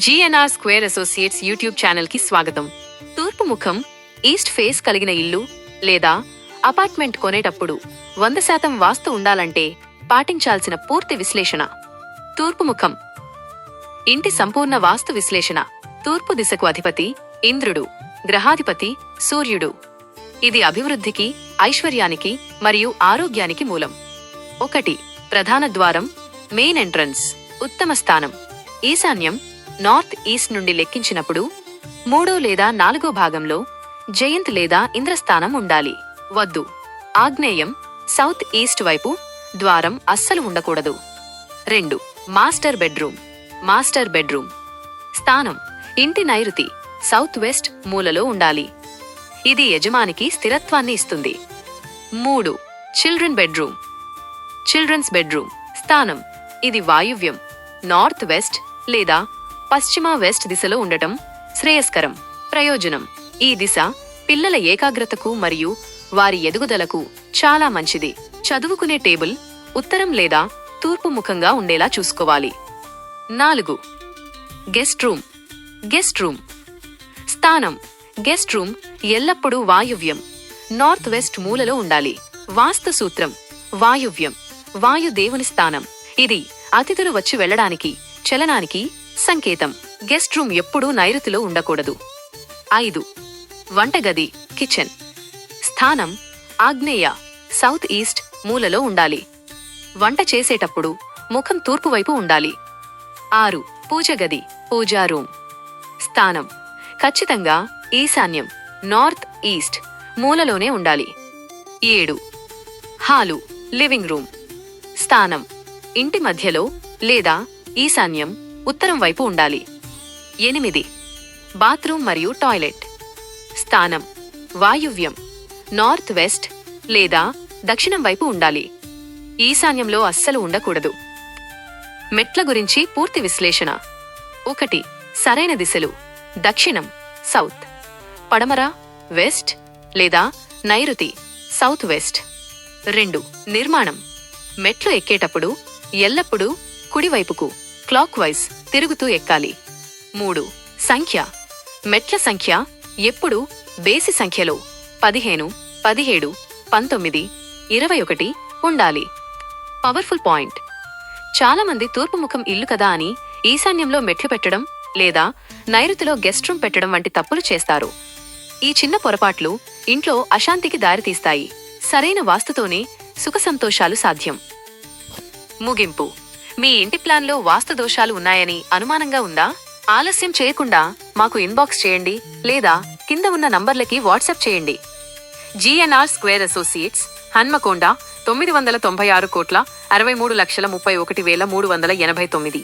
GNR square associates YouTube ఛానల్కి స్వాగతం. తూర్పు ముఖం ఈస్ట్ ఫేస్ కలిగిన ఇల్లు లేదా అపార్ట్మెంట్ కొనేటప్పుడు 100% వాస్తు ఉండాలంటే పాటించాల్సిన పూర్తి విశ్లేషణ. తూర్పు ముఖం ఇంటి సంపూర్ణ వాస్తు విశ్లేషణ. తూర్పు దిశకు అధిపతి ఇంద్రుడు, గ్రహాధిపతి సూర్యుడు. ఇది అభివృద్ధికి, ఐశ్వర్యానికి మరియు ఆరోగ్యానికి మూలం. 1. ప్రధాన ద్వారం, మెయిన్ ఎంట్రన్స్, ఉత్తమ స్థానం. ఈశాన్యం నార్త్ ఈస్ట్ నుండి లెక్కించినప్పుడు 3 లేదా 4 భాగంలో జయంత్ లేదా ఇంద్రస్థానం ఉండాలి. వద్దు. ఆగ్నేయం సౌత్ ఈస్ట్ వైపు ద్వారం అస్సలు ఉండకూడదు. 2. Master bedroom. మాస్టర్ బెడ్రూమ్ స్థానం ఇంటి నైరుతి సౌత్ వెస్ట్ మూలలో ఉండాలి. ఇది యజమానికి స్థిరత్వాన్ని ఇస్తుంది. 3. Children bedroom. చిల్డ్రన్స్ బెడ్రూమ్ స్థానం ఇది వాయువ్యం నార్త్ వెస్ట్ లేదా పశ్చిమ వెస్ట్ దిశలో ఉండటం శ్రేయస్కరం. ప్రయోజనం: ఈ దిశ పిల్లల ఏకాగ్రతకు మరియు వారి ఎదుగుదలకు చాలా మంచిది. చదువుకునే టేబుల్ ఉత్తరం లేదా తూర్పు ముఖంగా ఉండేలా చూసుకోవాలి. 4. Guest room. గెస్ట్ రూమ్ స్థానం గెస్ట్ రూమ్ ఎల్లప్పుడూ వాయువ్యం నార్త్ వెస్ట్ మూలలో ఉండాలి. వాస్తు సూత్రం: వాయువ్యం వాయు దేవుని స్థానం. ఇది అతిథులు వచ్చి వెళ్లడానికి, చలనానికి సంకేతం. గెస్ట్ రూమ్ ఎప్పుడూ నైరుతిలో ఉండకూడదు. 5. వంటగది, కిచెన్ స్థానం ఆగ్నేయ సౌత్ ఈస్ట్ మూలలో ఉండాలి. వంట చేసేటప్పుడు ముఖం తూర్పు వైపు ఉండాలి. 6. పూజగది, పూజా రూమ్ స్థానం ఖచ్చితంగా ఈశాన్యం నార్త్ ఈస్ట్ మూలలోనే ఉండాలి. 7. హాలు, లివింగ్ రూమ్ స్థానం ఇంటి మధ్యలో లేదా ఈశాన్యం ఉత్తరం వైపు ఉండాలి. 8. బాత్రూమ్ మరియు టాయిలెట్ స్థానం వాయువ్యం నార్త్ వెస్ట్ లేదా దక్షిణం వైపు ఉండాలి. ఈశాన్యంలో అస్సలు ఉండకూడదు. మెట్ల గురించి పూర్తి విశ్లేషణ. 1. సరైన దిశలు: దక్షిణం సౌత్, పడమర వెస్ట్ లేదా నైరుతి సౌత్ వెస్ట్. 2. నిర్మాణం: మెట్లు ఎక్కేటప్పుడు ఎల్లప్పుడూ కుడివైపుకు క్లాక్ వైజ్ తిరుగుతూ ఎక్కాలి. 3. సంఖ్య: మెట్ల సంఖ్య ఎప్పుడూ బేసి సంఖ్యలో 15, 17, 19, 21 ఉండాలి. పవర్ఫుల్ పాయింట్: చాలా మంది తూర్పు ముఖం ఇల్లు కదా అని ఈశాన్యంలో మెట్లు పెట్టడం లేదా నైరుతిలో గెస్ట్ రూమ్ పెట్టడం వంటి తప్పులు చేస్తారు. ఈ చిన్న పొరపాట్లు ఇంట్లో అశాంతికి దారితీస్తాయి. సరైన వాస్తుతోనే సుఖ సంతోషాలు సాధ్యం. ముగింపు: మీ ఇంటి ప్లాన్లో వాస్తు దోషాలు ఉన్నాయని అనుమానంగా ఉందా? ఆలస్యం చేయకుండా మాకు ఇన్బాక్స్ చేయండి లేదా కింద ఉన్న నంబర్లకి వాట్సాప్ చేయండి. GNR square associates, Hanamkonda, 996,63,31,389.